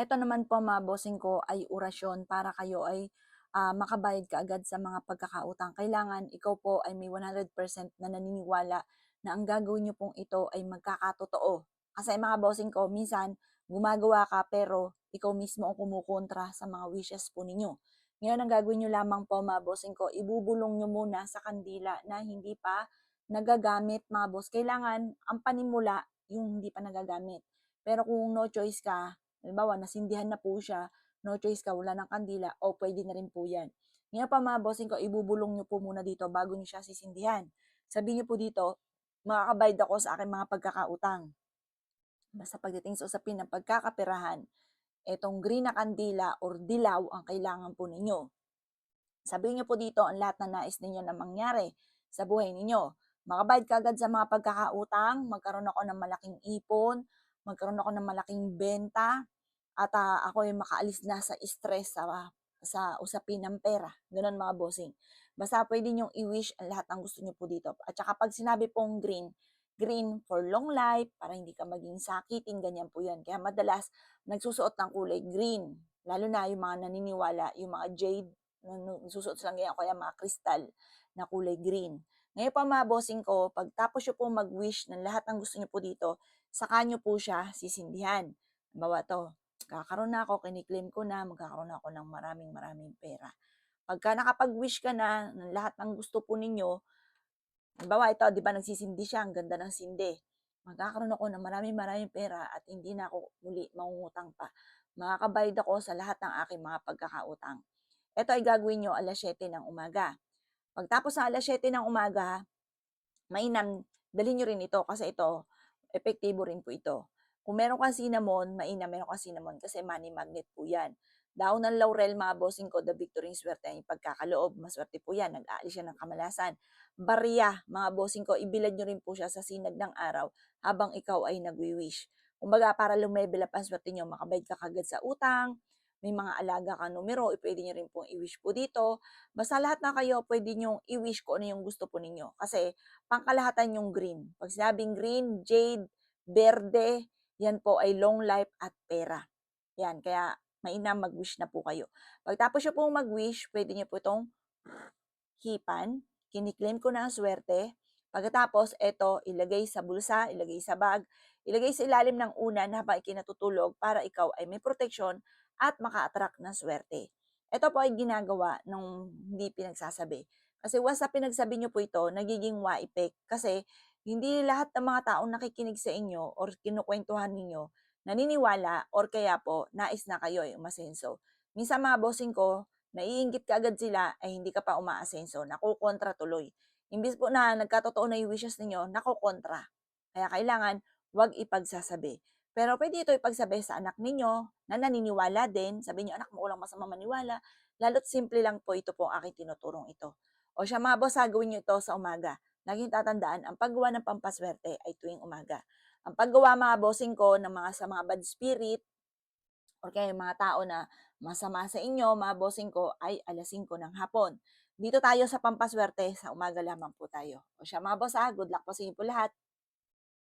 Eto naman po mga bossing ko ay orasyon para kayo ay makabayad kaagad sa mga pagkakautang. Kailangan ikaw po ay may 100% na naniniwala na ang gagawin niyo pong ito ay magkakatotoo. Kasi mga bossing ko, minsan gumagawa ka pero ikaw mismo ang kumukontra sa mga wishes po ninyo. Ngayon, ang gagawin niyo lamang po mga bossing ko, ibubulong niyo muna sa kandila na hindi pa nagagamit mga boss. Kailangan ang panimula yung hindi pa nagagamit. Pero kung no choice ka, halimbawa nasindihan na po siya, no choice ka, wala ng kandila, o pwede na rin po yan. Ngayon pa mga bossing ko, ibubulong nyo po muna dito bago nyo siya sisindihan. Sabihin nyo po dito, makakabayad ako sa aking mga pagkakautang. Basta pagdating sa usapin ng pagkakaperahan, etong green na kandila or dilaw ang kailangan po ninyo. Sabihin niyo po dito ang lahat na nais ninyo na mangyari sa buhay ninyo. Makabayad ka agad sa mga pagkakautang, magkaroon ako ng malaking ipon, magkaroon ako ng malaking benta, at ako ay makaalis na sa stress sa usapin ng pera. Ganun mga bossing. Basta pwede niyong i-wish ang lahat ng gusto niyo po dito. At saka pag sinabi pong green, green for long life, para hindi ka maging sakitin, ganyan po yan. Kaya madalas, nagsusuot ng kulay green. Lalo na yung mga naniniwala, yung mga jade, nagsusuot silang ganyan, kaya mga kristal na kulay green. Ngayon pa mga bossing ko, pagtapos nyo po mag-wish ng lahat ng gusto nyo po dito, saka nyo po siya sisindihan. Halimbawa to, kakaroon na ako, kiniklaim ko na, magkakaroon na ako ng maraming maraming pera. Pagka nakapag-wish ka na ng lahat ng gusto po ninyo, halimbawa ito, di ba nagsisindi siya, ang ganda ng sindi. Magkakaroon ako ng maraming maraming pera at hindi na ako muli mangungutang pa. Makakabayad ako sa lahat ng aking mga pagkakautang. Ito ay gagawin nyo alas 7 ng umaga. Pagtapos ng alas 7 ng umaga, mainam, dalhin nyo rin ito kasi ito, epektibo rin po ito. Kung meron kang cinnamon, mainam meron kang cinnamon kasi money magnet po yan. Daon ng laurel, mga bossing ko, the victory swerte ang pagkakaloob. Maswerte po yan, nag-aalis siya ng kamalasan. Barya, mga bossing ko, ibilad nyo rin po siya sa sinag ng araw habang ikaw ay nagwi-wish. Kumbaga, para lumebel up ang swerte nyo, makabayad ka kagad sa utang, may mga alaga ka numero, pwede nyo rin pong i-wish po dito. Basta lahat na kayo, pwede nyo i-wish kung ano yung gusto po ninyo. Kasi, pangkalahatan yung green. Pag sinabing green, jade, berde, yan po ay long life at pera. Yan, kaya mainam mag-wish na po kayo. Pagtapos nyo pong mag-wish, pwede nyo po itong hipan. Kiniklaim ko na ang swerte. Pagkatapos, ito, ilagay sa bulsa, ilagay sa bag, ilagay sa ilalim ng unan habang ikinatutulog para ikaw ay may proteksyon at maka-attract ng swerte. Ito po ay ginagawa nung hindi pinagsasabi. Kasi once na pinagsabi nyo po ito, nagiging wa-effect. Kasi hindi lahat ng mga taong nakikinig sa inyo or kinukwentuhan ninyo, naniniwala or kaya po nais na kayo ay umasenso. Minsan mga bossing ko, naiinggit ka agad sila ay hindi ka pa umaasenso, nakukontra tuloy. Imbis po na nagkatotoo na yung wishes ninyo, nakukontra. Kaya kailangan wag ipagsasabi. Pero pwede ito ipagsabi sa anak ninyo na naniniwala din. Sabi niyo, anak mo walang masama maniwala. Lalo't simple lang po ito po ang aking tinuturong ito. O siya mga boss, gawin niyo ito sa umaga. Laging tatandaan, ang paggawa ng pampaswerte ay tuwing umaga. Ang paggawa mga bossing ko ng mga sa mga bad spirit, or kaya yung mga tao na masama sa inyo, mga bossing ko, ay alas 5 ng hapon. Dito tayo sa pampaswerte, sa umaga lamang po tayo. O siya mga boss good luck po sa inyo po lahat.